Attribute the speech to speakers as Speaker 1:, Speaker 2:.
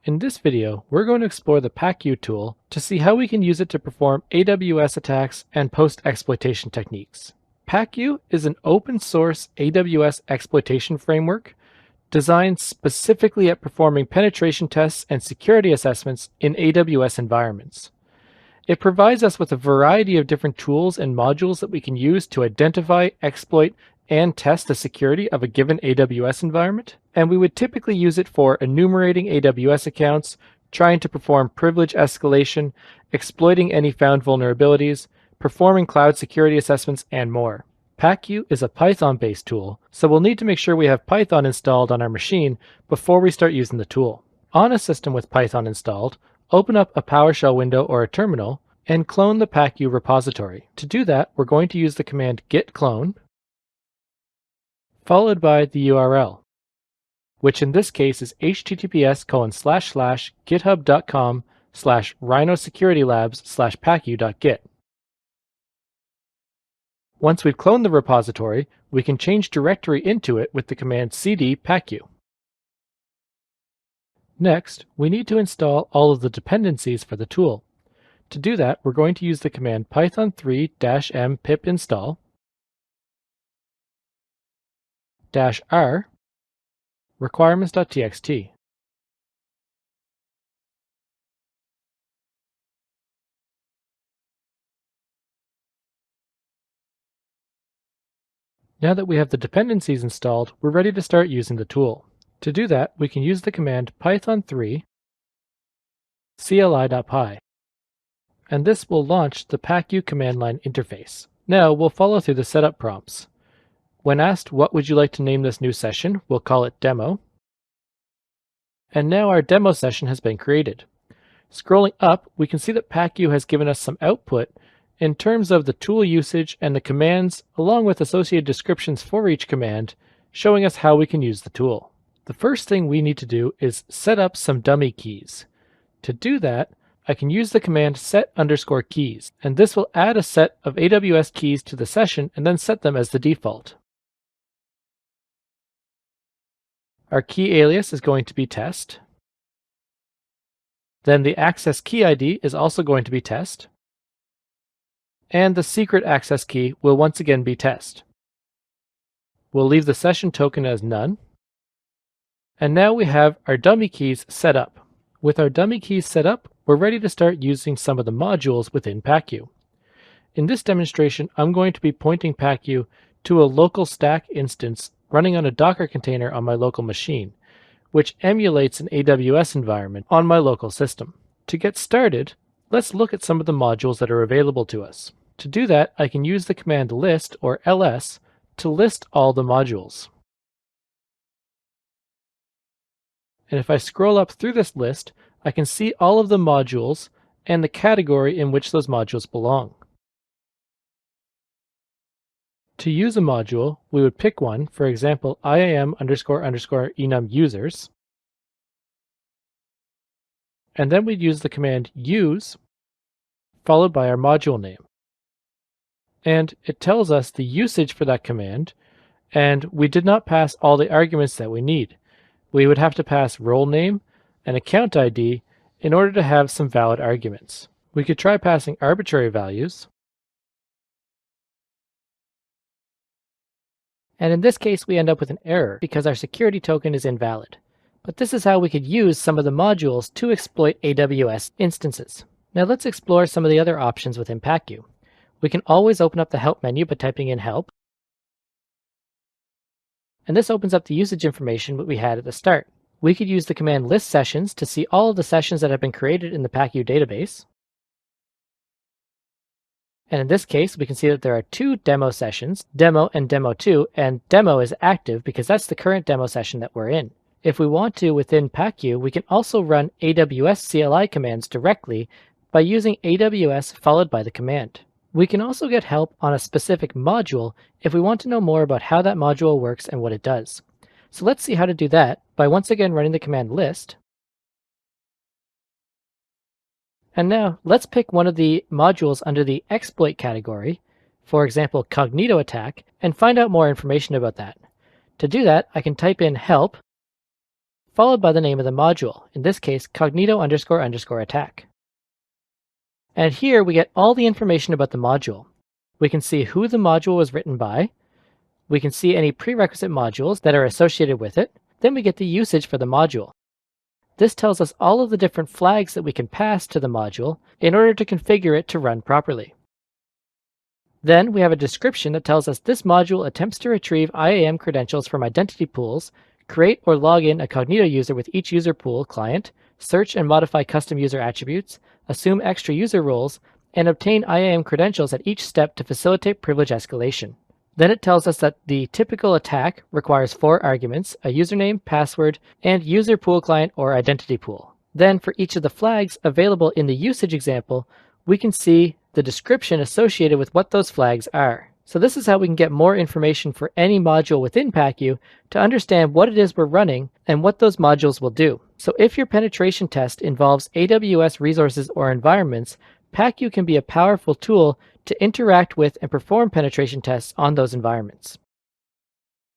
Speaker 1: In this video, we're going to explore the Pacu tool to see how we can use it to perform AWS attacks and post-exploitation techniques. Pacu is an open source AWS exploitation framework designed specifically at performing penetration tests and security assessments in AWS environments. It provides us with a variety of different tools and modules that we can use to identify, exploit, and test the security of a given AWS environment, and we would typically use it for enumerating AWS accounts, trying to perform privilege escalation, exploiting any found vulnerabilities, performing cloud security assessments, and more. Pacu is a Python-based tool, so we'll need to make sure we have Python installed on our machine before we start using the tool. On a system with Python installed, open up a PowerShell window or a terminal and clone the Pacu repository. To do that, we're going to use the command git clone, followed by the URL, which in this case is https://github.com/rhinosecurity-labs/pacu.git. Once we've cloned the repository, we can change directory into it with the command cd pacu. Next, we need to install all of the dependencies for the tool. To do that, we're going to use the command python3-m pip install -r requirements.txt. Now that we have the dependencies installed, we're ready to start using the tool. To do that, we can use the command python3 cli.py, and this will launch the Pacu command line interface. Now we'll follow through the setup prompts. When asked what would you like to name this new session, we'll call it demo. And now our demo session has been created. Scrolling up, we can see that Pacu has given us some output in terms of the tool usage and the commands, along with associated descriptions for each command, showing us how we can use the tool. The first thing we need to do is set up some dummy keys. To do that, I can use the command set_keys, and this will add a set of AWS keys to the session and then set them as the default. Our key alias is going to be test. Then the access key ID is also going to be test. And the secret access key will once again be test. We'll leave the session token as none. And now we have our dummy keys set up. With our dummy keys set up, we're ready to start using some of the modules within Pacu. In this demonstration, I'm going to be pointing Pacu to a local stack instance running on a Docker container on my local machine, which emulates an AWS environment on my local system. To get started, let's look at some of the modules that are available to us. To do that, I can use the command list or ls to list all the modules. And if I scroll up through this list, I can see all of the modules and the category in which those modules belong. To use a module, we would pick one, for example, IAM__enum users, and then we'd use the command use, followed by our module name. And it tells us the usage for that command, and we did not pass all the arguments that we need. We would have to pass role name and account ID in order to have some valid arguments. We could try passing arbitrary values. And in this case, we end up with an error because our security token is invalid. But this is how we could use some of the modules to exploit AWS instances. Now let's explore some of the other options within Pacu. We can always open up the help menu by typing in help. And this opens up the usage information that we had at the start. We could use the command list sessions to see all of the sessions that have been created in the Pacu database. And in this case, we can see that there are two demo sessions, demo and demo 2, and demo is active because that's the current demo session that we're in. If we want to within Pacu, we can also run AWS CLI commands directly by using AWS followed by the command. We can also get help on a specific module if we want to know more about how that module works and what it does. So let's see how to do that by once again running the command list. And now let's pick one of the modules under the exploit category, for example, Cognito attack, and find out more information about that. To do that, I can type in help, followed by the name of the module, in this case cognito__attack. And here we get all the information about the module. We can see who the module was written by, we can see any prerequisite modules that are associated with it, then we get the usage for the module. This tells us all of the different flags that we can pass to the module in order to configure it to run properly. Then we have a description that tells us this module attempts to retrieve IAM credentials from identity pools, create or log in a Cognito user with each user pool client, search and modify custom user attributes, assume extra user roles, and obtain IAM credentials at each step to facilitate privilege escalation. Then it tells us that the typical attack requires 4 arguments, a username, password, and user pool client or identity pool. Then for each of the flags available in the usage example, we can see the description associated with what those flags are. So this is how we can get more information for any module within Pacu to understand what it is we're running and what those modules will do. So if your penetration test involves AWS resources or environments, Pacu can be a powerful tool to interact with and perform penetration tests on those environments.